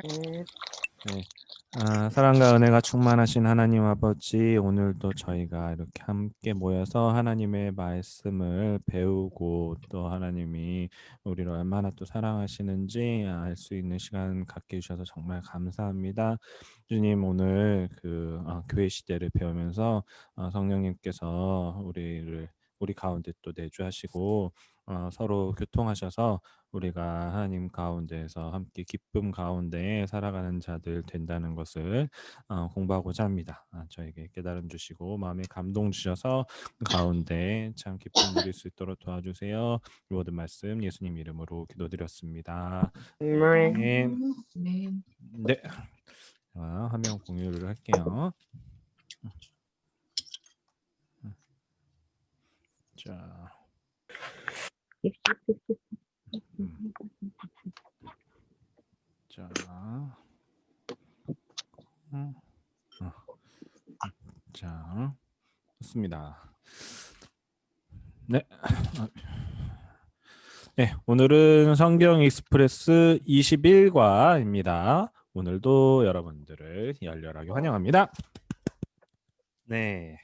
네. 네. 사랑과 은혜가 충만하신 하나님 아버지, 오늘도 저희가 이렇게 함께 모여서 하나님의 말씀을 배우고 또 하나님이 우리를 얼마나 또 사랑하시는지 알 수 있는 시간 갖게 해주셔서 정말 감사합니다. 주님, 오늘 교회 시대를 배우면서 성령님께서 우리 가운데 또 내주하시고 서로 교통하셔서 우리가 하나님 가운데에서 함께 기쁨 가운데 살아가는 자들 된다는 것을 공부하고자 합니다. 저에게 깨달음 주시고 마음에 감동 주셔서 그 가운데 참 기쁨 누릴 수 있도록 도와주세요. 이 모든 말씀 예수님 이름으로 기도드렸습니다. 아멘. 네. 네. 화면 공유를 할게요. 자, 자, 자, 좋습니다. 네. 네, 오늘은 성경 익스프레스 21과입니다. 오늘도 여러분들을 열렬하게 환영합니다. 네.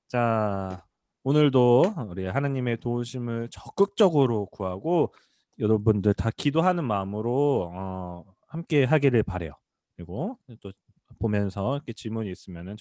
자, 오늘도 우리 하나님의 도우심을 적극적으로 구하고 여러분들 다 기도하는 마음으로 함께 하기를 바래요. 그리고 또 보면서 이렇게 질문이 있으면은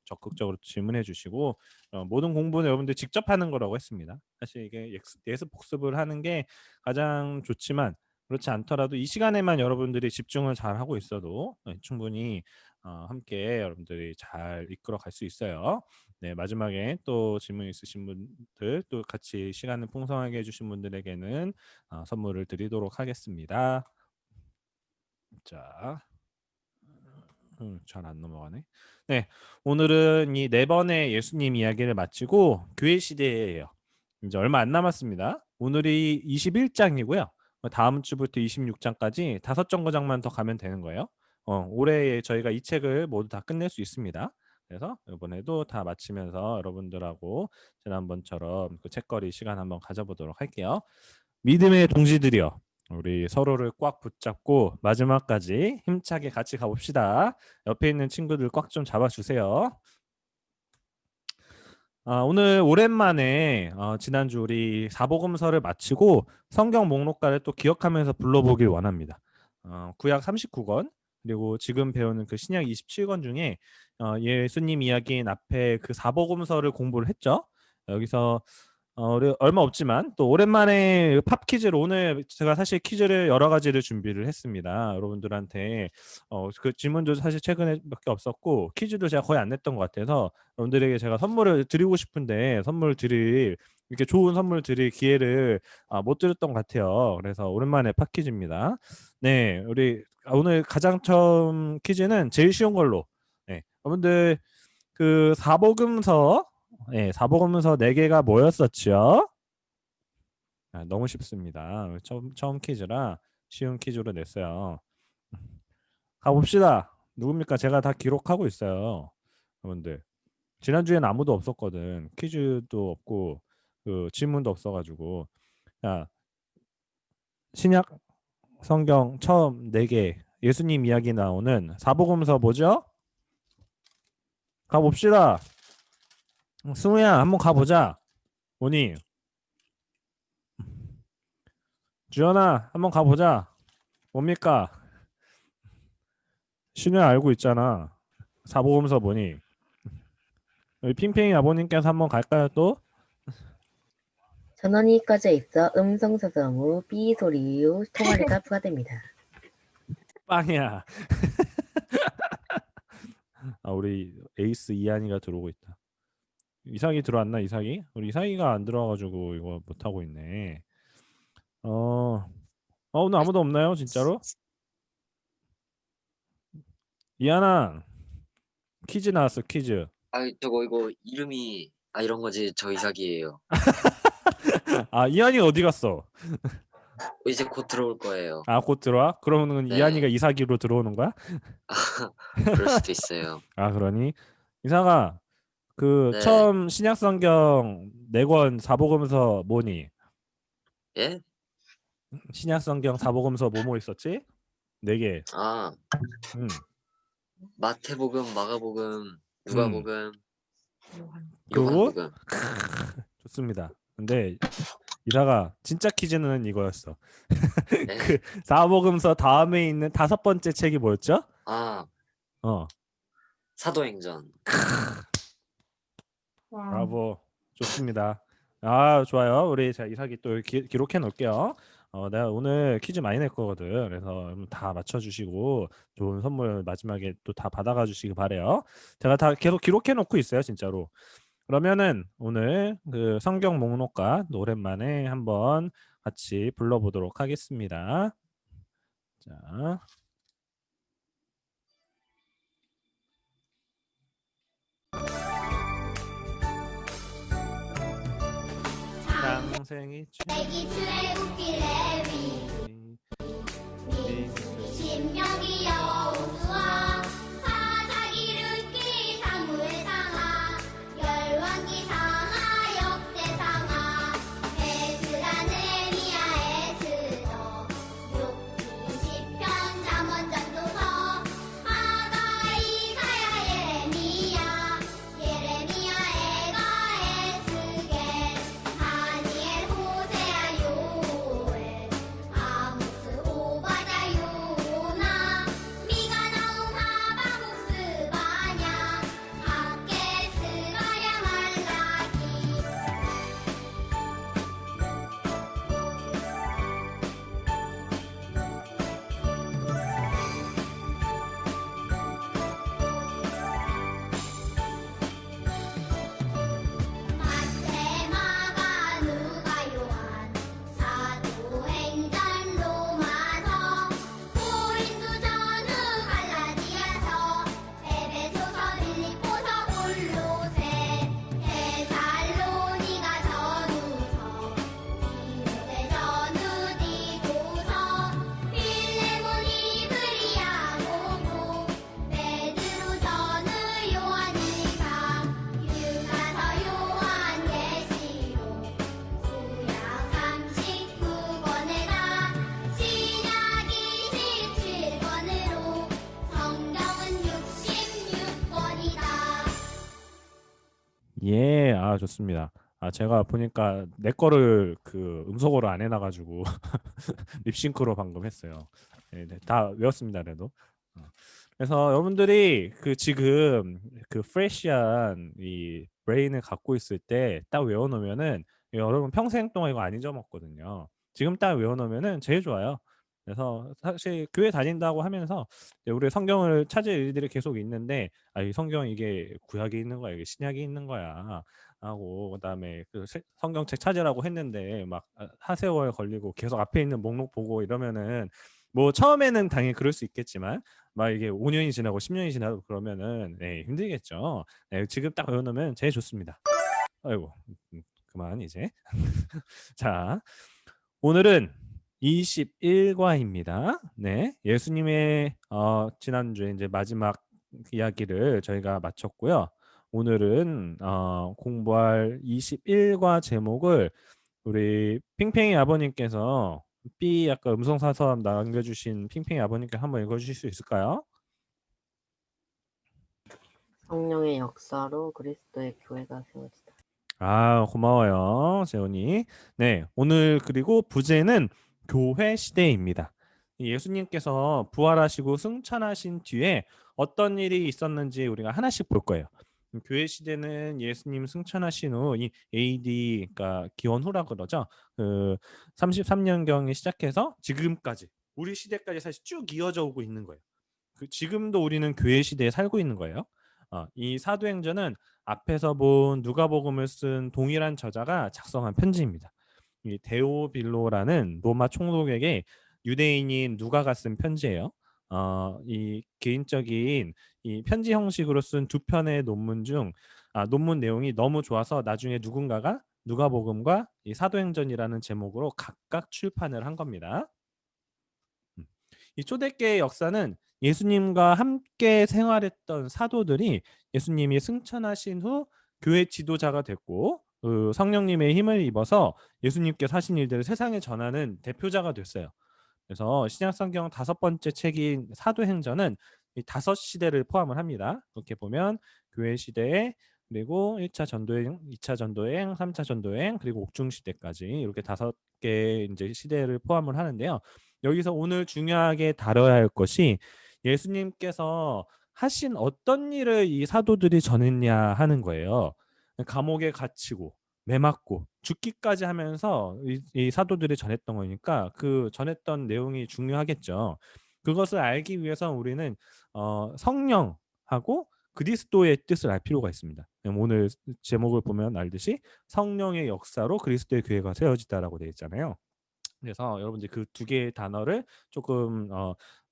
적극적으로 질문해 주시고 모든 공부는 여러분들 직접 하는 거라고 했습니다. 사실 이게 예습 복습을 하는 게 가장 좋지만 그렇지 않더라도 이 시간에만 여러분들이 집중을 잘 하고 있어도 충분히 함께 여러분들이 잘 이끌어 갈 수 있어요. 네, 마지막에 또 질문 있으신 분들 또 같이 시간을 풍성하게 해주신 분들에게는 선물을 드리도록 하겠습니다. 자, 잘 안 넘어가네. 네, 오늘은 이 네 번의 예수님 이야기를 마치고 교회 시대예요. 이제 얼마 안 남았습니다. 오늘이 21장이고요. 다음 주부터 26장까지 5정거장만 더 가면 되는 거예요. 올해 저희가 이 책을 모두 다 끝낼 수 있습니다. 그래서 이번에도 다 마치면서 여러분들하고 지난번처럼 그 책거리 시간 한번 가져보도록 할게요. 믿음의 동지들이여, 우리 서로를 꽉 붙잡고 마지막까지 힘차게 같이 가봅시다. 옆에 있는 친구들 꽉 좀 잡아주세요. 오늘 오랜만에 지난주 우리 사복음서를 마치고 성경 목록가를 또 기억하면서 불러보길 원합니다. 구약 39권 그리고 지금 배우는 그 신약 27권 중에 예수님 이야기인 앞에 그 사복음서를 공부를 했죠. 여기서 얼마 없지만 또 오랜만에 팝 퀴즈를 오늘 제가 사실 퀴즈를 여러 가지를 준비를 했습니다. 여러분들한테 그 질문도 사실 최근에 몇 개 없었고 퀴즈도 제가 거의 안 냈던 것 같아서 여러분들에게 제가 선물을 드리고 싶은데 이렇게 좋은 선물 드릴 기회를 못 드렸던 것 같아요. 그래서 오랜만에 팝 퀴즈입니다. 네, 우리 오늘 가장 처음 퀴즈는 제일 쉬운 걸로. 네, 여러분들 그 사복음서 네, 사복음서 4개가 뭐였었죠? 너무 쉽습니다. 처음 퀴즈라 쉬운 퀴즈로 냈어요. 가봅시다. 누굽니까? 제가 다 기록하고 있어요. 여러분들. 지난주엔 아무도 없었거든. 퀴즈도 없고 그 질문도 없어가지고. 자, 신약 성경 처음 4개 예수님 이야기 나오는 사복음서 뭐죠? 가봅시다. 승우야, 한번 가보자. 오니. 주연아, 한번 가보자. 뭡니까? 신우야 알고 있잖아. 사복음서 뭐니? 여기 핑핑이 아버님께서 한번 갈까요 또? 전원이 꺼져 있어 음성소성 후 삐 소리 후 통화료가 부과됩니다. 빵이야. 우리 에이스 이한이가 들어오고 있다. 이삭이 들어왔나 이삭이? 우리 이삭이가 안 들어와가지고 이거 못 하고 있네. 오늘 아무도 없나요 진짜로? 이한아 퀴즈 나왔어 퀴즈. 저거 이거 이름이 이런 거지. 저 이삭이에요. 이한이 어디 갔어? 이제 곧 들어올 거예요. 곧 들어와? 그러면은 네. 이한이가 이삭이로 들어오는 거야? 그럴 수도 있어요. 그러니? 이삭아 그 네. 처음 신약성경 4권 사복음서 뭐니? 예? 신약성경 사복음서 뭐뭐 있었지? 4개. 아, 음. 마태복음, 마가복음, 누가복음, 그리고 요한복음. 좋습니다. 근데 이사가 진짜 퀴즈는 이거였어. 네. 그 사복음서 다음에 있는 5번째 책이 뭐였죠? 아, 어, 사도행전. 브라보. 좋습니다. 아, 좋아요. 우리 자 이삭이 또 기록해 놓을게요. 내가 오늘 퀴즈 많이 낼 거거든. 그래서 여러분 다 맞춰주시고 좋은 선물 마지막에 또 다 받아가 주시기 바래요. 제가 다 계속 기록해 놓고 있어요, 진짜로. 그러면은 오늘 그 성경 목록과 오랜만에 한번 같이 불러보도록 하겠습니다. 자, 창생이 애기 출애굽기 레위 신명기 여호수아 사사기 룻기 사무엘 상하 열왕기 상하 역대상하 에스라 느헤미야 에스더 욥기 시편 잠언 전도서 하가 이사야 예레미야 애가 에스겔 다니엘 호세아 요엘 아모스 오바댜 요나 미가 나움 하바국 스바냐 학개 스가랴 말라기 마태 마가 누가 요한 사도행전 로마서 고린도 전후 갈라디아서 에베소서 빌립보서 골로새 데살로니가 전후서 디모데 전후 디도서 필레몬 이브리야 고고 베드로 전후 요한일서 유다서 요한계시록 구약 39권에다 신약 27권으로 성경은 66권이다. 예, 아 좋습니다. 제가 보니까 내 거를 그 음소거로 안 해놔가지고 립싱크로 방금 했어요. 네, 네, 다 외웠습니다, 그래도. 그래서 여러분들이 그 지금 그 프레시한 이 브레인을 갖고 있을 때 딱 외워놓으면은 여러분 평생 동안 이거 안 잊어먹거든요. 지금 딱 외워놓으면은 제일 좋아요. 그래서 사실 교회 다닌다고 하면서 이제 우리 성경을 찾을 일들이 계속 있는데 이 성경 이게 구약이 있는 거야, 이게 신약이 있는 거야 하고 그다음에 그 성경책 찾으라고 했는데 막 하세월 걸리고 계속 앞에 있는 목록 보고 이러면은 뭐 처음에는 당연히 그럴 수 있겠지만 막 이게 5년이 지나고 10년이 지나고 그러면은 네, 힘들겠죠. 네, 지금 딱 외워놓으면 제일 좋습니다. 아이고 그만 이제. 자, 오늘은 21과입니다. 네, 예수님의 지난주에 이제 마지막 이야기를 저희가 마쳤고요. 오늘은 공부할 21과 제목을 우리 핑핑이 아버님께서 B 아까 음성 사서 남겨주신 핑핑이 아버님께 한번 읽어주실 수 있을까요? 성령의 역사로 그리스도의 교회가 세워지다. 고마워요, 재훈이. 네, 오늘 그리고 부제는 교회 시대입니다. 예수님께서 부활하시고 승천하신 뒤에 어떤 일이 있었는지 우리가 하나씩 볼 거예요. 교회 시대는 예수님 승천하신 후 이 AD, 그러니까 기원 후라 그러죠. 그 33년경에 시작해서 지금까지 우리 시대까지 사실 쭉 이어져 오고 있는 거예요. 지금도 우리는 교회 시대에 살고 있는 거예요. 이 사도행전은 앞에서 본 누가복음을 쓴 동일한 저자가 작성한 편지입니다. 이 데오빌로라는 로마 총독에게 유대인인 누가가 쓴 편지예요. 이 개인적인 이 편지 형식으로 쓴 2편의 논문 중 논문 내용이 너무 좋아서 나중에 누군가가 누가복음과 이 사도행전이라는 제목으로 각각 출판을 한 겁니다. 이 초대교회의 역사는 예수님과 함께 생활했던 사도들이 예수님이 승천하신 후 교회 지도자가 됐고 성령님의 힘을 입어서 예수님께서 하신 일들을 세상에 전하는 대표자가 됐어요. 그래서 신약성경 5번째 책인 사도행전은 이 5시대를 포함을 합니다. 이렇게 보면 교회 시대, 그리고 1차 전도행, 2차 전도행, 3차 전도행, 그리고 옥중 시대까지 이렇게 5개 이제 시대를 포함을 하는데요. 여기서 오늘 중요하게 다뤄야 할 것이 예수님께서 하신 어떤 일을 이 사도들이 전했냐 하는 거예요. 감옥에 갇히고 매 맞고 죽기까지 하면서 이 사도들이 전했던 거니까 그 전했던 내용이 중요하겠죠. 그것을 알기 위해서 우리는 성령하고 그리스도의 뜻을 알 필요가 있습니다. 오늘 제목을 보면 알듯이 성령의 역사로 그리스도의 교회가 세워지다라고 되어 있잖아요. 그래서 여러분들 그 두 개의 단어를 조금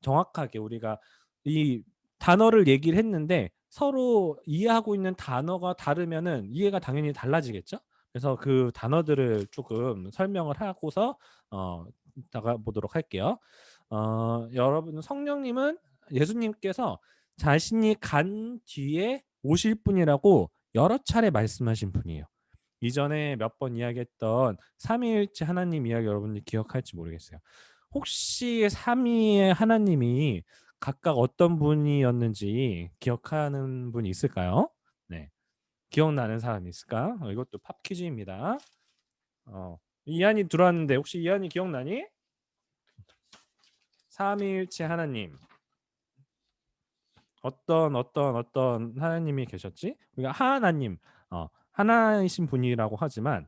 정확하게 우리가 이 단어를 얘기를 했는데 서로 이해하고 있는 단어가 다르면은 이해가 당연히 달라지겠죠. 그래서 그 단어들을 조금 설명을 하고서 나가 보도록 할게요. 여러분 성령님은 예수님께서 자신이 간 뒤에 오실 분이라고 여러 차례 말씀하신 분이에요. 이전에 몇 번 이야기했던 삼위일체 하나님 이야기 여러분들 기억할지 모르겠어요. 혹시 삼위의 하나님이 각각 어떤 분이었는지 기억하는 분이 있을까요? 네, 기억나는 사람 있을까? 이것도 팝 퀴즈입니다. 이한이 들어왔는데 혹시 이한이 기억나니? 삼위일체 하나님 어떤 하나님이 계셨지? 우리가 하나님 하나이신 분이라고 하지만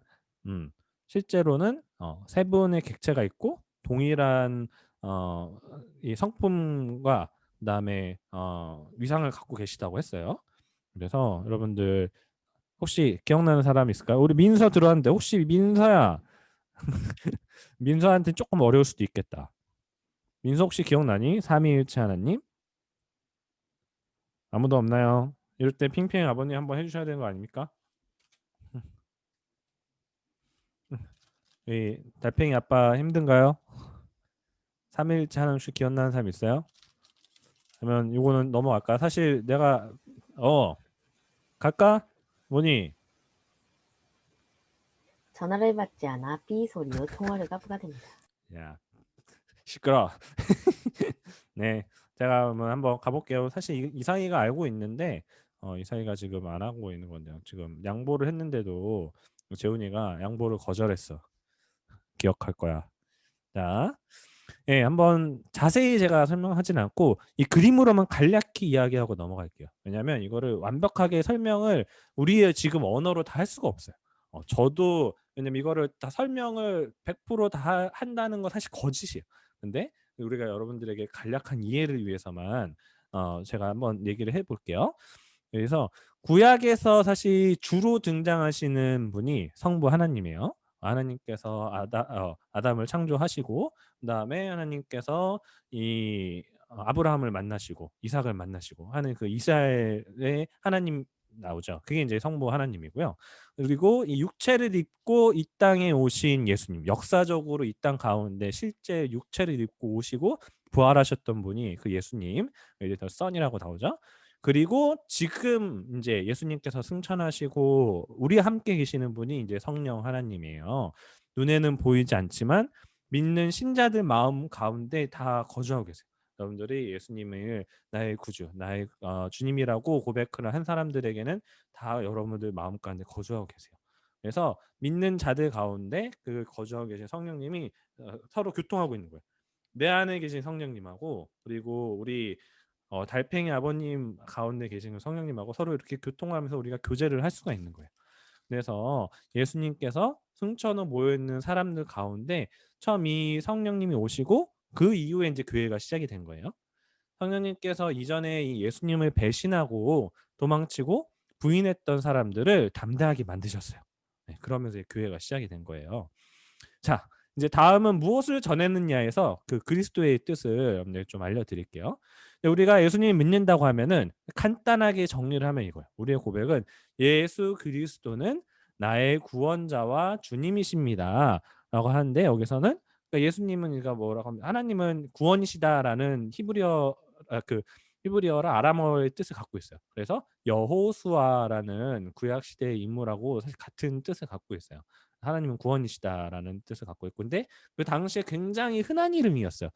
실제로는 세 분의 객체가 있고 동일한 이 성품과 그다음에 위상을 갖고 계시다고 했어요. 그래서 여러분들 혹시 기억나는 사람 있을까요? 우리 민서 들어왔는데 혹시 민서야 민서한테 조금 어려울 수도 있겠다. 민서 혹시 기억나니? 삼위일체 하나님? 아무도 없나요? 이럴 때 핑핑 아버님 한번 해주셔야 되는 거 아닙니까? 이 달팽이 아빠 힘든가요? 3일째 하는 혹시 기억나는 사람 있어요? 그러면 이거는 넘어갈까? 사실 내가 갈까? 뭐니? 전화를 받지 않아 삐 소리로 통화료가 부과됩니다. 야 시끄러. 네, 제가 그러면 한번 가볼게요. 사실 이상희가 알고 있는데 이상희가 지금 안 하고 있는 건데요. 지금 양보를 했는데도 재훈이가 양보를 거절했어. 기억할 거야. 자, 예, 한번 자세히 제가 설명하진 않고 이 그림으로만 간략히 이야기하고 넘어갈게요. 왜냐하면 이거를 완벽하게 설명을 우리의 지금 언어로 다 할 수가 없어요. 저도 왜냐면 이거를 다 설명을 100%다 한다는 건 사실 거짓이에요. 근데 우리가 여러분들에게 간략한 이해를 위해서만 제가 한번 얘기를 해볼게요. 그래서 구약에서 사실 주로 등장하시는 분이 성부 하나님이에요. 하나님께서 아담을 창조하시고 그다음에 하나님께서 이 아브라함을 만나시고 이삭을 만나시고 하는 그 이스라엘의 하나님 나오죠. 그게 이제 성부 하나님이고요. 그리고 이 육체를 입고 이 땅에 오신 예수님, 역사적으로 이 땅 가운데 실제 육체를 입고 오시고 부활하셨던 분이 그 예수님, 이제 더 선이라고 나오죠. 그리고 지금 이제 예수님께서 승천하시고 우리 함께 계시는 분이 이제 성령 하나님이에요. 눈에는 보이지 않지만 믿는 신자들 마음 가운데 다 거주하고 계세요. 여러분들이 예수님을 나의 구주, 나의 주님이라고 고백을 한 사람들에게는 다 여러분들 마음 가운데 거주하고 계세요. 그래서 믿는 자들 가운데 그 거주하고 계신 성령님이 서로 교통하고 있는 거예요. 내 안에 계신 성령님하고 그리고 우리 달팽이 아버님 가운데 계신 성령님하고 서로 이렇게 교통하면서 우리가 교제를 할 수가 있는 거예요. 그래서 예수님께서 승천 후 모여 있는 사람들 가운데 처음 이 성령님이 오시고 그 이후에 이제 교회가 시작이 된 거예요. 성령님께서 이전에 이 예수님을 배신하고 도망치고 부인했던 사람들을 담대하게 만드셨어요. 네, 그러면서 교회가 시작이 된 거예요. 자, 이제 다음은 무엇을 전했느냐에서 그 그리스도의 뜻을 여러분들 좀 알려드릴게요. 우리가 예수님 믿는다고 하면은 간단하게 정리를 하면 이거예요. 우리의 고백은 예수 그리스도는 나의 구원자와 주님이십니다라고 하는데 여기서는 그러니까 예수님은 그러니까 뭐라고 하면 하나님은 구원이시다라는 히브리어라 아람어의 뜻을 갖고 있어요. 그래서 여호수아라는 구약 시대의 인물하고 사실 같은 뜻을 갖고 있어요. 하나님은 구원이시다라는 뜻을 갖고 있고, 근데 그 당시에 굉장히 흔한 이름이었어요.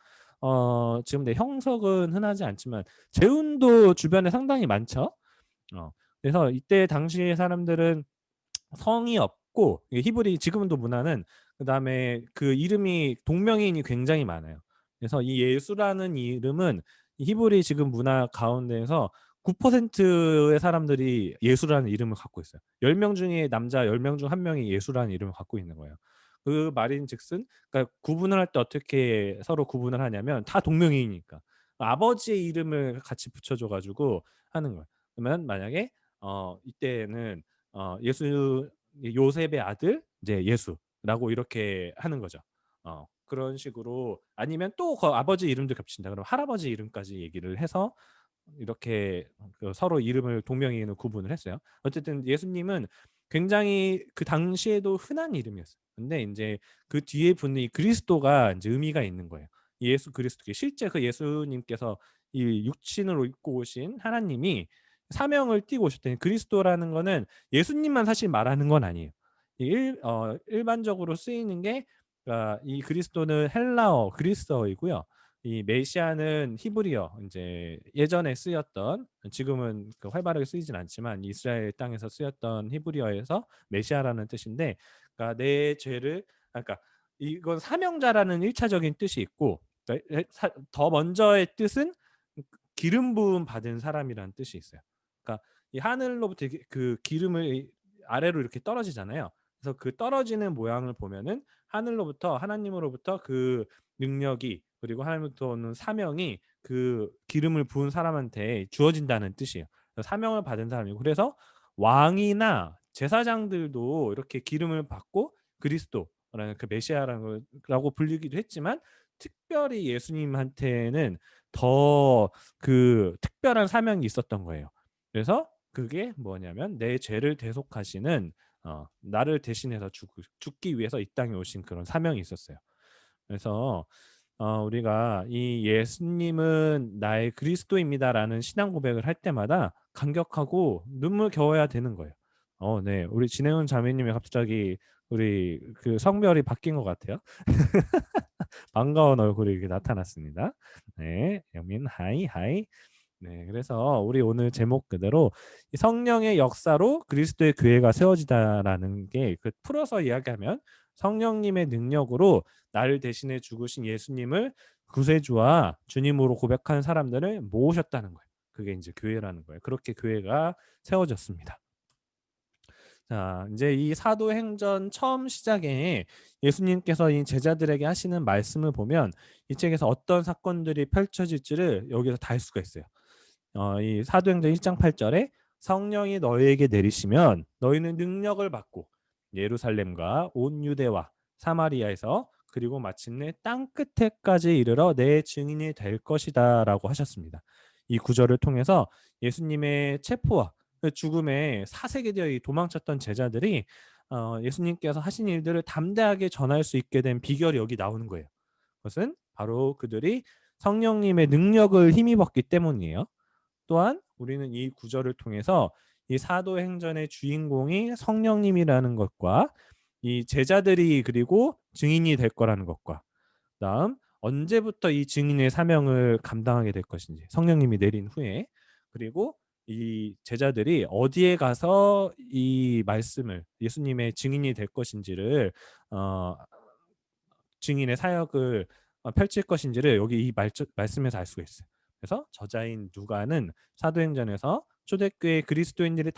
지금 내 형석은 흔하지 않지만 재훈도 주변에 상당히 많죠. 그래서 이때 당시의 사람들은 성이 없고, 히브리 지금도 문화는 그다음에 그 이름이 동명이인이 굉장히 많아요. 그래서 이 예수라는 이름은 이 히브리 지금 문화 가운데에서 9%의 사람들이 예수라는 이름을 갖고 있어요. 10명 중에 남자 10명 중 1명이 예수라는 이름을 갖고 있는 거예요. 그 말인즉슨, 그러니까 구분을 할 때 어떻게 서로 구분을 하냐면 다 동명이니까 아버지의 이름을 같이 붙여줘 가지고 하는 거예요. 그러면 만약에 이때는 예수 요셉의 아들 이제 예수라고 이렇게 하는 거죠. 그런 식으로, 아니면 또 그 아버지 이름도 겹친다. 그럼 할아버지 이름까지 얘기를 해서 이렇게 그 서로 이름을 동명이인으로 구분을 했어요. 어쨌든 예수님은 굉장히 그 당시에도 흔한 이름이었어요. 근데 이제 그 뒤에 붙는 이 그리스도가 이제 의미가 있는 거예요. 예수 그리스도, 실제 그 예수님께서 이 육신을 입고 오신 하나님이 사명을 띠고 오셨더니, 그리스도라는 거는 예수님만 사실 말하는 건 아니에요. 일반적으로 쓰이는 게, 이 그리스도는 헬라어 그리스어이고요. 이 메시아는 히브리어, 이제 예전에 쓰였던, 지금은 그 활발하게 쓰이진 않지만 이스라엘 땅에서 쓰였던 히브리어에서 메시아라는 뜻인데, 그러니까 내 죄를, 그러니까 이건 사명자라는 1차적인 뜻이 있고, 더 먼저의 뜻은 기름 부음 받은 사람이라는 뜻이 있어요. 그러니까 이 하늘로부터 그 기름을 아래로 이렇게 떨어지잖아요. 그래서 그 떨어지는 모양을 보면은 하늘로부터, 하나님으로부터 그 능력이, 그리고 하나님부터 오는 사명이 그 기름을 부은 사람한테 주어진다는 뜻이에요. 사명을 받은 사람이고, 그래서 왕이나 제사장들도 이렇게 기름을 받고 그리스도라는 그 메시아라고 불리기도 했지만, 특별히 예수님한테는 더 그 특별한 사명이 있었던 거예요. 그래서 그게 뭐냐면 내 죄를 대속하시는, 나를 대신해서 죽기 위해서 이 땅에 오신 그런 사명이 있었어요. 그래서 우리가 이 예수님은 나의 그리스도입니다라는 신앙 고백을 할 때마다 감격하고 눈물겨워야 되는 거예요. 네, 우리 진혜은 자매님이 갑자기 우리 그 성별이 바뀐 것 같아요. 반가운 얼굴이 이렇게 나타났습니다. 네, 영민 하이 하이. 네, 그래서 우리 오늘 제목 그대로 이 성령의 역사로 그리스도의 교회가 세워지다라는 게, 그 풀어서 이야기하면 성령님의 능력으로 나를 대신해 죽으신 예수님을 구세주와 주님으로 고백한 사람들을 모으셨다는 거예요. 그게 이제 교회라는 거예요. 그렇게 교회가 세워졌습니다. 자, 이제 이 사도행전 처음 시작에 예수님께서 이 제자들에게 하시는 말씀을 보면 이 책에서 어떤 사건들이 펼쳐질지를 여기서 다 알 수가 있어요. 이 사도행전 1장 8절에 성령이 너희에게 내리시면 너희는 능력을 받고 예루살렘과 온 유대와 사마리아에서 그리고 마침내 땅 끝에까지 이르러 내 증인이 될 것이다라고 하셨습니다. 이 구절을 통해서 예수님의 체포와 죽음에 사색에 되어 도망쳤던 제자들이 예수님께서 하신 일들을 담대하게 전할 수 있게 된 비결이 여기 나오는 거예요. 그것은 바로 그들이 성령님의 능력을 힘입었기 때문이에요. 또한 우리는 이 구절을 통해서 이 사도행전의 주인공이 성령님이라는 것과 이 제자들이 그리고 증인이 될 거라는 것과, 다음 언제부터 이 증인의 사명을 감당하게 될 것인지, 성령님이 내린 후에, 그리고 이 제자들이 어디에 가서 이 말씀을, 예수님의 증인이 될 것인지를, 증인의 사역을 펼칠 것인지를 여기 이 말씀에서 알 수가 있어요. 그래서 저자인 누가는 사도행전에서 초대교회 그리스도인들이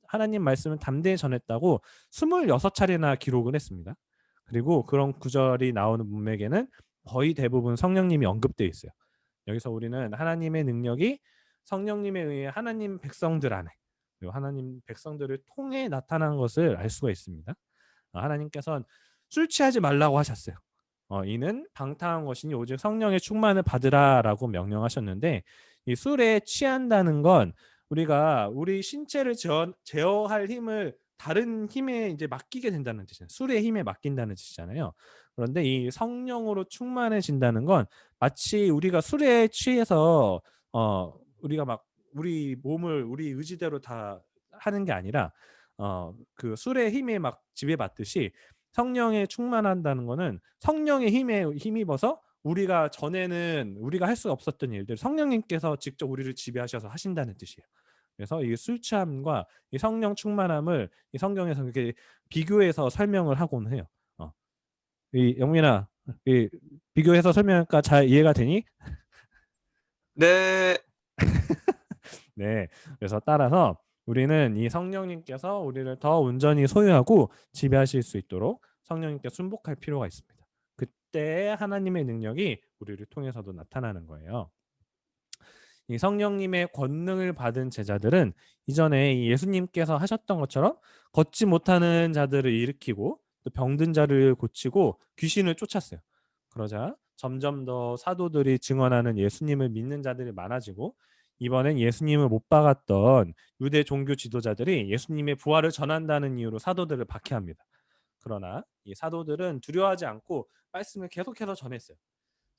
하나님 말씀을 담대히 전했다고 26차례나 기록을 했습니다. 그리고 그런 구절이 나오는 문맥에는 거의 대부분 성령님이 언급되어 있어요. 여기서 우리는 하나님의 능력이 성령님에 의해 하나님 백성들 안에, 그리고 하나님 백성들을 통해 나타난 것을 알 수가 있습니다. 하나님께서는 술 취하지 말라고 하셨어요. 이는 방탕한 것이니 오직 성령의 충만을 받으라라고 명령하셨는데, 이 술에 취한다는 건 우리가 우리 신체를 제어할 힘을 다른 힘에 이제 맡기게 된다는 뜻이에요. 술의 힘에 맡긴다는 뜻이잖아요. 그런데 이 성령으로 충만해진다는 건 마치 우리가 술에 취해서 우리가 막 우리 몸을 우리 의지대로 다 하는 게 아니라 그 술의 힘에 막 지배받듯이 성령에 충만한다는 거는 성령의 힘에 힘입어서 우리가 전에는 우리가 할 수가 없었던 일들 성령님께서 직접 우리를 지배하셔서 하신다는 뜻이에요. 그래서 이 술 취함과 이 성령 충만함을 이 성경에서 이렇게 비교해서 설명을 하곤 해요. 이 영민아, 이 비교해서 설명하니까 잘 이해가 되니? 네. 네. 그래서 따라서 우리는 이 성령님께서 우리를 더 온전히 소유하고 지배하실 수 있도록 성령님께 순복할 필요가 있습니다. 그때 하나님의 능력이 우리를 통해서도 나타나는 거예요. 이 성령님의 권능을 받은 제자들은 이전에 이 예수님께서 하셨던 것처럼 걷지 못하는 자들을 일으키고 또 병든 자를 고치고 귀신을 쫓았어요. 그러자 점점 더 사도들이 증언하는 예수님을 믿는 자들이 많아지고 이번엔 예수님을 못 박았던 유대 종교 지도자들이 예수님의 부활을 전한다는 이유로 사도들을 박해합니다. 그러나 이 사도들은 두려워하지 않고 말씀을 계속해서 전했어요.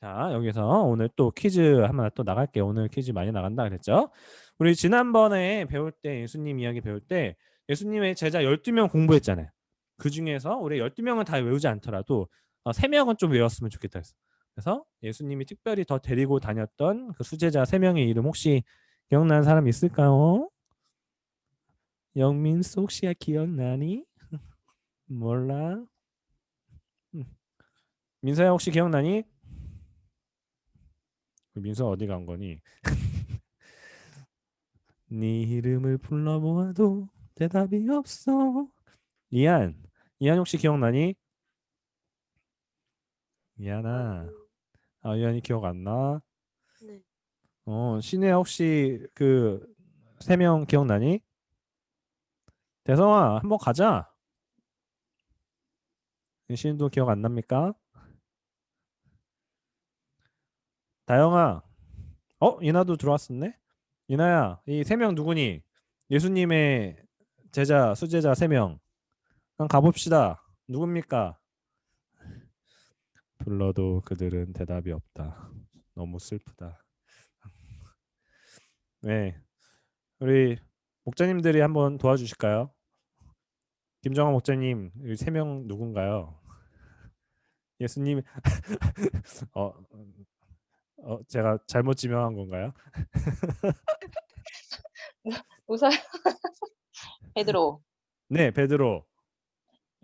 자, 여기서 오늘 또 퀴즈 하나 또 나갈게요. 오늘 퀴즈 많이 나간다 그랬죠? 우리 지난번에 배울 때 예수님 이야기 배울 때 예수님의 제자 12명 공부했잖아요. 그 중에서 우리 12명은 다 외우지 않더라도 3명은 좀 외웠으면 좋겠다 했어. 그래서 예수님이 특별히 더 데리고 다녔던 그 수제자 3명의 이름 혹시 기억나는 사람 있을까요? 영민수 혹시 기억나니? 몰라. 민서야 혹시 기억나니? 민서 어디 간 거니? 네 이름을 불러보아도 대답이 없어. 이한 혹시 기억나니? 이한아, 이한이 기억 안 나? 네. 신혜야 혹시 그 3명 기억나니? 대성아 한번 가자. 신도 기억 안 납니까? 다영아, 이나도 들어왔었네. 이나야, 이 3명 누구니? 예수님의 제자, 수제자 3명. 그럼 가봅시다. 누굽니까? 불러도 그들은 대답이 없다. 너무 슬프다. 네, 우리 목자님들이 한번 도와주실까요? 김정환 목자님, 이 3명 누군가요? 예수님, 제가 잘못 지명한 건가요? 우선 베드로, 네, 베드로,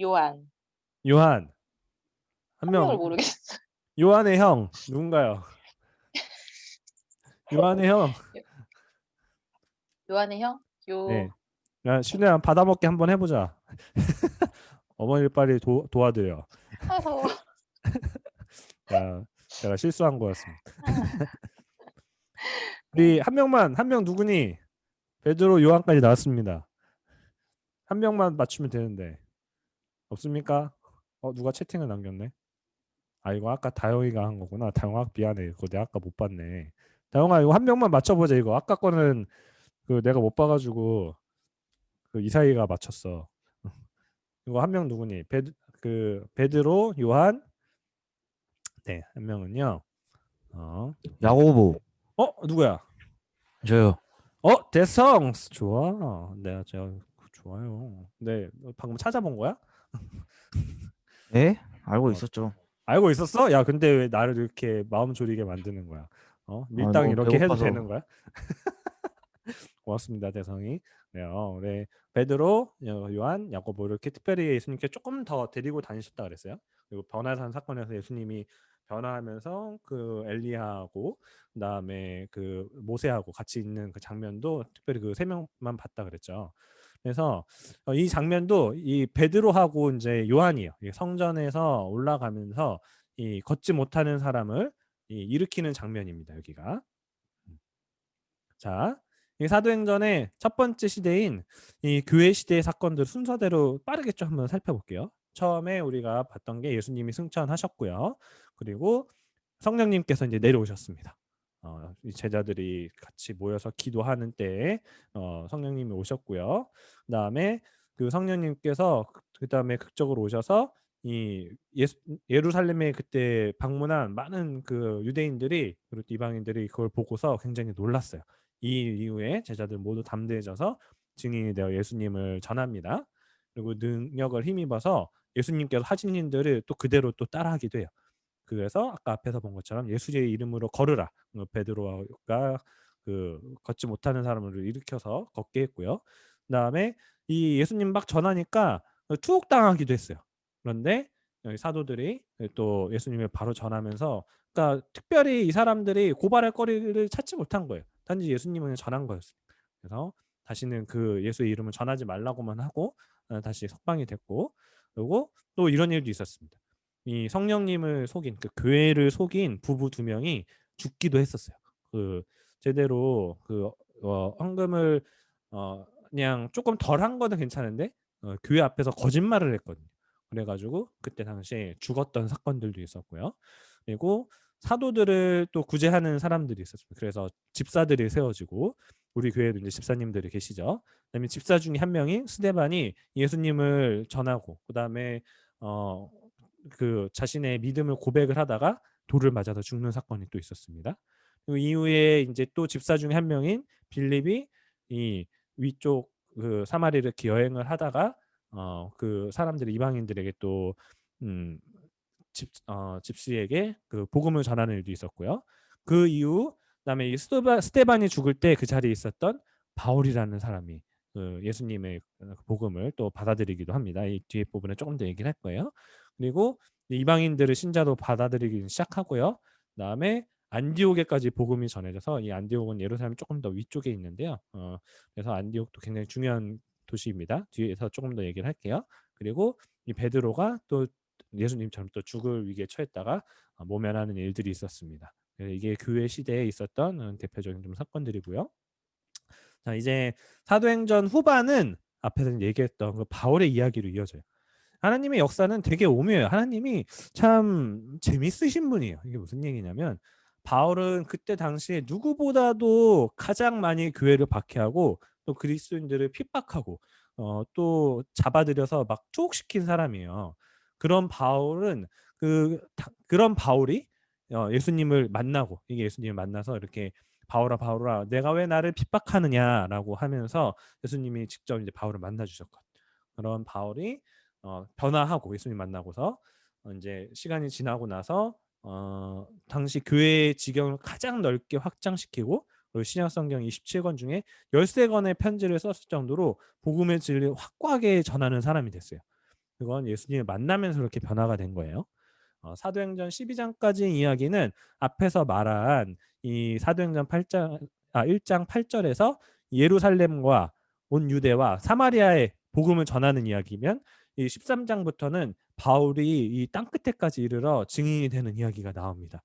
요한 요한. 한 명을 명, 모르겠어. 요한의 형 누군가요? 요한의 형. 요한의 형? 네. 야, 신우야 받아먹기 한번 해보자. 어머니를 빨리 도와드려. 아 더워. 제가 실수한 거였습니다. 우리 한 명 누구니? 베드로, 요한까지 나왔습니다. 한 명만 맞추면 되는데 없습니까? 누가 채팅을 남겼네. 이거 아까 다영이가 한 거구나. 다영아 미안해. 그거 내가 아까 못 봤네. 다영아 이거 한 명만 맞춰보자. 이거 아까 거는 그 내가 못 봐가지고 그 이사이가 맞췄어. 이거 한 명 누구니? 베드로, 요한. 네, 한 명은요. 야고보. 누구야? 저요. 대성 좋아. 제가 좋아요. 네, 방금 찾아본 거야? 네? 알고 있었죠. 알고 있었어? 야, 근데 왜 나를 이렇게 마음 졸이게 만드는 거야? 밀당 너무 이렇게 해도 배고파서. 되는 거야? 고맙습니다, 대성이. 네, 우리 베드로, 요한, 야고보 이렇게 특별히 예수님께 조금 더 데리고 다니셨다 그랬어요. 그리고 변화산 사건에서 예수님이 변화하면서 그 엘리야하고 그다음에 그 모세하고 같이 있는 그 장면도 특별히 그 3명만 봤다 그랬죠. 그래서 이 장면도 이 베드로하고 이제 요한이에요. 성전에서 올라가면서 이 걷지 못하는 사람을 일으키는 장면입니다. 여기가. 자, 이 사도행전의 첫 번째 시대인 이 교회 시대의 사건들 순서대로 빠르게 좀 한번 살펴볼게요. 처음에 우리가 봤던 게 예수님이 승천하셨고요. 그리고 성령님께서 이제 내려오셨습니다. 이 제자들이 같이 모여서 기도하는 때에 성령님이 오셨고요. 그다음에 그 성령님께서 그다음에 극적으로 오셔서 이 예루살렘에 그때 방문한 많은 그 유대인들이 그리고 이방인들이 그걸 보고서 굉장히 놀랐어요. 이 이후에 제자들 모두 담대해져서 증인이 되어 예수님을 전합니다. 그리고 능력을 힘입어서 예수님께서 하신 일들을 또 그대로 또 따라하기도 해요. 그래서 아까 앞에서 본 것처럼 예수의 이름으로 걸으라. 베드로가 그 걷지 못하는 사람을 일으켜서 걷게 했고요. 그다음에 이 예수님 막 전하니까 투옥당하기도 했어요. 그런데 사도들이 또 예수님을 바로 전하면서 그러니까 특별히 이 사람들이 고발할 거리를 찾지 못한 거예요. 단지 예수님은 전한 거였어요. 그래서 다시는 그 예수의 이름을 전하지 말라고만 하고 다시 석방이 됐고 그리고 또 이런 일도 있었습니다. 이 성령님을 속인 그 교회를 속인 부부 2명이 죽기도 했었어요. 그 제대로 그 헌금을 그냥 조금 덜한 거는 괜찮은데 교회 앞에서 거짓말을 했거든요. 그래 가지고 그때 당시에 죽었던 사건들도 있었고요. 그리고 사도들을 또 구제하는 사람들이 있었습니다. 그래서 집사들이 세워지고 우리 교회에도 이제 집사님들이 계시죠. 그다음에 집사 중에 한 명인 스데반이 예수님을 전하고 그다음에 그 자신의 믿음을 고백을 하다가 돌을 맞아서 죽는 사건이 또 있었습니다. 그 이후에 이제 또 집사 중에 한 명인 빌립이 이 위쪽 그 사마리를 이렇게 여행을 하다가 그 사람들이 이방인들에게 또 집시에게 그 복음을 전하는 일도 있었고요. 그 이후 그다음에 이 스데반이 죽을 때 그 자리에 있었던 바울이라는 사람이 그 예수님의 복음을 또 받아들이기도 합니다. 이 뒤에 부분에 조금 더 얘기를 할 거예요. 그리고 이방인들을 신자로 받아들이기 시작하고요. 그다음에 안디옥에까지 복음이 전해져서 이 안디옥은 예루살렘 조금 더 위쪽에 있는데요. 그래서 안디옥도 굉장히 중요한 도시입니다. 뒤에서 조금 더 얘기를 할게요. 그리고 이 베드로가 또 예수님처럼 또 죽을 위기에 처했다가 모면하는 일들이 있었습니다. 그래서 이게 교회 시대에 있었던 대표적인 좀 사건들이고요. 자, 이제 사도행전 후반은 앞에서 얘기했던 그 바울의 이야기로 이어져요. 하나님의 역사는 되게 오묘해요. 하나님이 참 재밌으신 분이에요. 이게 무슨 얘기냐면 바울은 그때 당시에 누구보다도 가장 많이 교회를 박해하고 또 그리스도인들을 핍박하고 또 잡아들여서 막 투옥시킨 사람이에요. 그런 바울은 그런 바울이 예수님을 만나고 이게 예수님을 만나서 이렇게 바울아 바울아 내가 왜 나를 핍박하느냐라고 하면서 예수님이 직접 이제 바울을 만나 주셨거든요. 그런 바울이 변화하고 예수님 만나고서 이제 시간이 지나고 나서 당시 교회의 지경을 가장 넓게 확장시키고 그리고 신약 성경 27권 중에 13권의 편지를 썼을 정도로 복음의 진리를 확고하게 전하는 사람이 됐어요. 그건 예수님을 만나면서 그렇게 변화가 된 거예요. 사도행전 12장까지 이야기는 앞에서 말한 이 사도행전 1장 8절에서 예루살렘과 온 유대와 사마리아에 복음을 전하는 이야기면 이 13장부터는 바울이 이 땅끝에까지 이르러 증인이 되는 이야기가 나옵니다.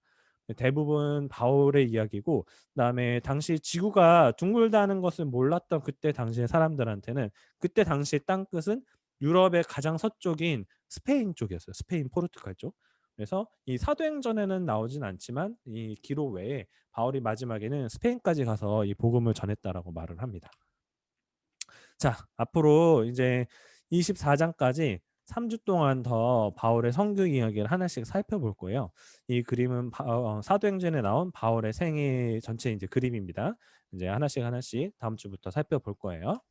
대부분 바울의 이야기고 그다음에 당시 지구가 둥글다는 것을 몰랐던 그때 당시의 사람들한테는 그때 당시의 땅끝은 유럽의 가장 서쪽인 스페인 쪽이었어요. 스페인 포르투갈 쪽. 그래서 이 사도행전에는 나오진 않지만 이 기록 외에 바울이 마지막에는 스페인까지 가서 이 복음을 전했다라고 말을 합니다. 자, 앞으로 이제 24장까지 3주 동안 더 바울의 성경 이야기를 하나씩 살펴볼 거예요. 이 그림은 사도행전에 나온 바울의 생애 전체 이제 그림입니다. 이제 하나씩 다음 주부터 살펴볼 거예요.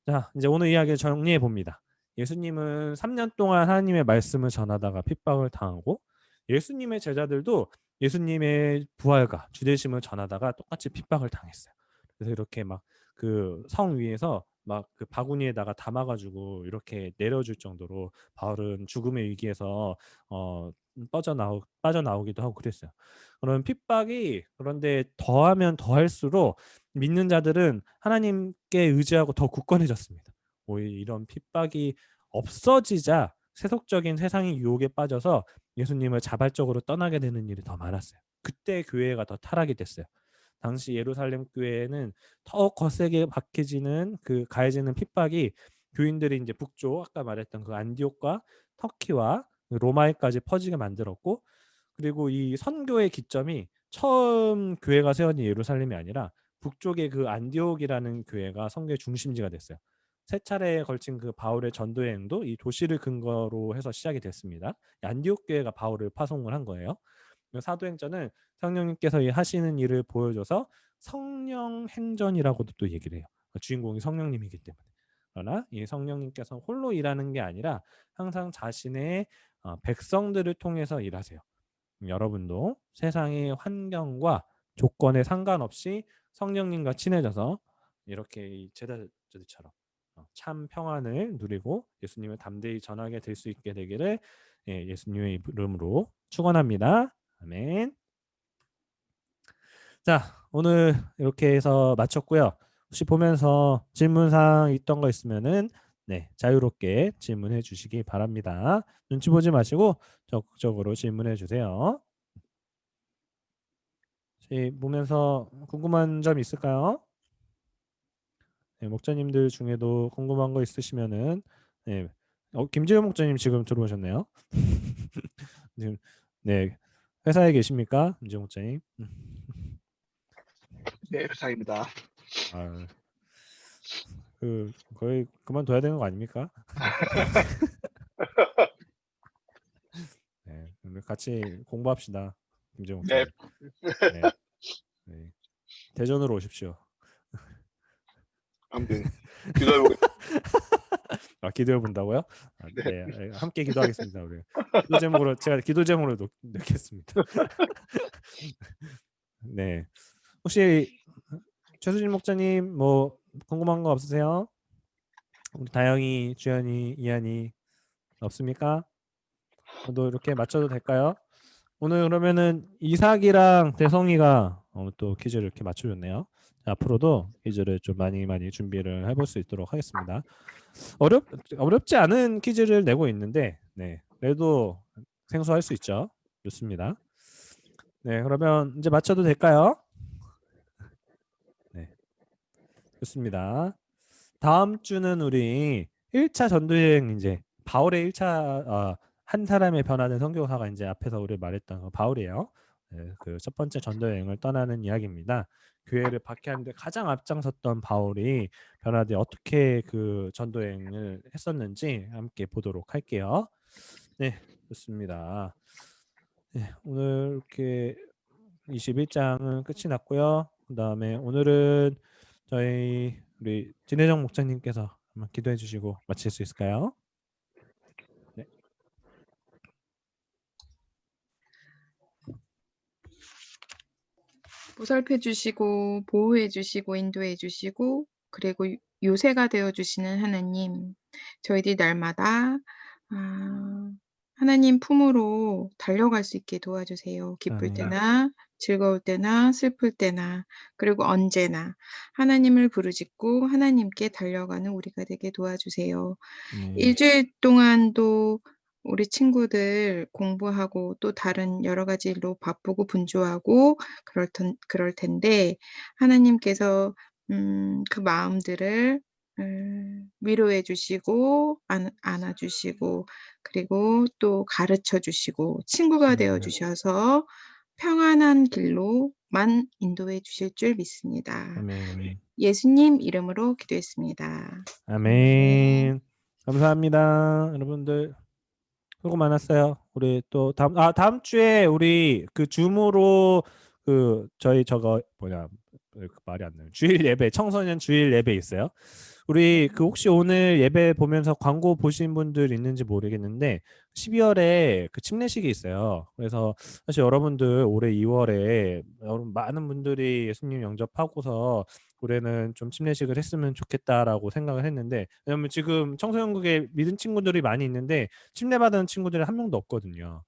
자, 이제 오늘 이야기를 정리해 봅니다. 예수님은 3년 동안 하나님의 말씀을 전하다가 핍박을 당하고 예수님의 제자들도 예수님의 부활과 주되심을 전하다가 똑같이 핍박을 당했어요. 그래서 이렇게 막 그 성 위에서 막 그 바구니에다가 담아가지고 이렇게 내려줄 정도로 바울은 죽음의 위기에서 빠져나오기도 하고 그랬어요. 그런 핍박이 그런데 더하면 더할수록 믿는 자들은 하나님께 의지하고 더 굳건해졌습니다. 오히려 이런 핍박이 없어지자 세속적인 세상의 유혹에 빠져서 예수님을 자발적으로 떠나게 되는 일이 더 많았어요. 그때 교회가 더 타락이 됐어요. 당시 예루살렘 교회에는 더 거세게 박해지는 가해지는 핍박이 교인들이 이제 북쪽 아까 말했던 그 안디옥과 터키와 로마에까지 퍼지게 만들었고 그리고 이 선교의 기점이 처음 교회가 세워진 예루살렘이 아니라 북쪽의 그 안디옥이라는 교회가 선교의 중심지가 됐어요. 세 차례에 걸친 그 바울의 전도 여행도 이 도시를 근거로 해서 시작이 됐습니다. 안디옥 교회가 바울을 파송을 한 거예요. 사도행전은 성령님께서 하시는 일을 보여줘서 성령 행전이라고도 또 얘기를 해요. 주인공이 성령님이기 때문에. 그러나 이 성령님께서 홀로 일하는 게 아니라 항상 자신의 백성들을 통해서 일하세요. 여러분도 세상의 환경과 조건에 상관없이 성령님과 친해져서 이렇게 이 제자들처럼 참 평안을 누리고 예수님을 담대히 전하게 될 수 있게 되기를 예수님의 이름으로 축원합니다. 아멘. 자, 오늘 이렇게 해서 마쳤고요. 혹시 보면서 질문사항 있던 거 있으면은 자유롭게 질문해 주시기 바랍니다. 눈치 보지 마시고 적극적으로 질문해 주세요. 혹시 보면서 궁금한 점 있을까요? 목자님들 중에도 궁금한 거 있으시면은 김지현 목자님 지금 들어오셨네요. 지금 회사에 계십니까, 김지현 목자님? 네, 회사입니다. 거의 그만둬야 되는 거 아닙니까? 오늘 같이 공부합시다, 김지현 목자님. 네. 대전으로 오십시오. 아무튼 기도해보겠습니다. 기도해 본다고요? 네, 함께 기도하겠습니다. 우리 기도 제목으로 제가 기도 제목으로 넣겠습니다. 네, 혹시 최수진 목자님 뭐 궁금한 거 없으세요? 우리 다영이, 주연이, 이한이 없습니까? 저도 이렇게 맞춰도 될까요? 오늘 그러면은 이삭이랑 대성이가 또 퀴즈를 이렇게 맞춰줬네요. 앞으로도 퀴즈를 좀 많이 준비를 해볼 수 있도록 하겠습니다. 어렵지 않은 퀴즈를 내고 있는데, 그래도 생소할 수 있죠. 좋습니다. 네, 그러면 이제 맞춰도 될까요? 네, 좋습니다. 다음 주는 우리 1차 전도여행 이제 바울의 1차 한 사람의 변화된 선교사가 이제 앞에서 우리 말했던 바울이에요. 그 첫 번째 전도여행을 떠나는 이야기입니다. 교회를 박해하는데 가장 앞장섰던 바울이 변화돼 어떻게 그 전도여행을 했었는지 함께 보도록 할게요. 네, 좋습니다. 네, 오늘 이렇게 21장은 끝이 났고요. 그다음에 오늘은 저희 우리 진혜정 목사님께서 한번 기도해 주시고 마칠 수 있을까요? 네. 보살펴 주시고 보호해 주시고 인도해 주시고 그리고 요새가 되어 주시는 하나님, 저희들이 날마다 하나님 품으로 달려갈 수 있게 도와주세요. 기쁠 아멘. 때나 즐거울 때나 슬플 때나 그리고 언제나 하나님을 부르짖고 하나님께 달려가는 우리가 되게 도와주세요. 일주일 동안도 우리 친구들 공부하고 또 다른 여러 가지 일로 바쁘고 분주하고 그럴 텐데 하나님께서 그 마음들을 위로해 주시고 안아 주시고 그리고 또 가르쳐 주시고 친구가 되어 주셔서 평안한 길로만 인도해 주실 줄 믿습니다. 아멘. 예수님 이름으로 기도했습니다. 아멘. 감사합니다. 여러분들 수고 많았어요. 우리 또 다음 주에 우리 그 줌으로 그 저희 저거 말이 안 나요. 주일 예배, 청소년 주일 예배 있어요. 우리 그 혹시 오늘 예배 보면서 광고 보신 분들 있는지 모르겠는데 12월에 그 침례식이 있어요. 그래서 사실 여러분들 올해 2월에 많은 분들이 예수님 영접하고서 올해는 좀 침례식을 했으면 좋겠다라고 생각을 했는데, 왜냐면 지금 청소년국에 믿은 친구들이 많이 있는데 침례받은 친구들이 한 명도 없거든요.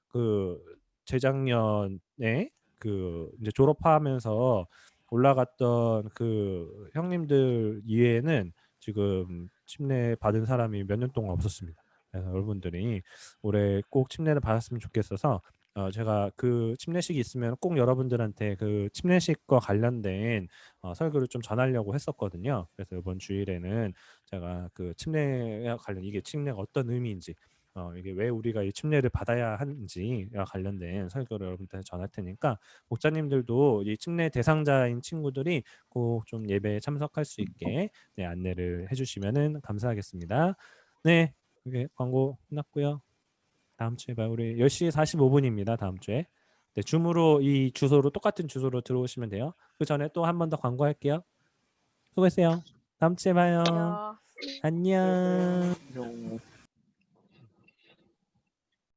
그 재작년에 그 이제 졸업하면서 올라갔던 그 형님들 이외에는 지금 침례 받은 사람이 몇 년 동안 없었습니다. 그래서 여러분들이 올해 꼭 침례를 받았으면 좋겠어서 제가 그 침례식이 있으면 꼭 여러분들한테 그 침례식과 관련된 설교를 좀 전하려고 했었거든요. 그래서 이번 주일에는 제가 그 침례와 관련 이게 침례가 어떤 의미인지 이게 왜 우리가 이 침례를 받아야 하는지와 관련된 설교를 여러분들한테 전할 테니까 목자님들도 이 침례 대상자인 친구들이 꼭 좀 예배에 참석할 수 있게 안내를 해주시면은 감사하겠습니다. 네, 이게 광고 끝났고요. 다음 주에 봐요. 우리 10시 45분입니다. 다음 주에. 네, 줌으로 이 주소로 똑같은 주소로 들어오시면 돼요. 그 전에 또 한 번 더 광고할게요. 수고했어요. 다음 주에 봐요. 안녕. 안녕. 안녕.